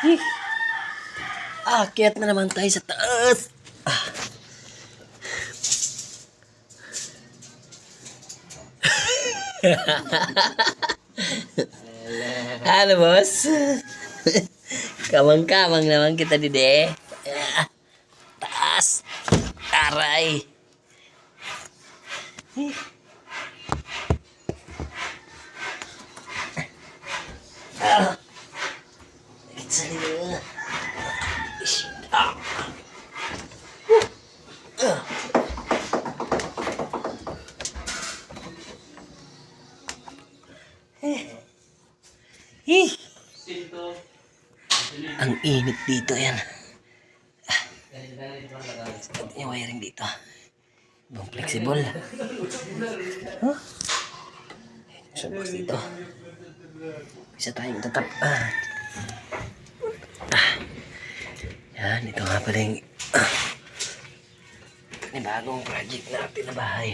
Hih. Akyat na naman tayo sa taas. Halo bos. Kamang-kamang naman kita dide. Taas. Aray. Sa nila. Ang init dito yan. Yung wiring dito. Ibang flexible. Huh? Subos dito. Bisa tayong tatap. Yan, ito nga pala yung bagong project natin na bahay.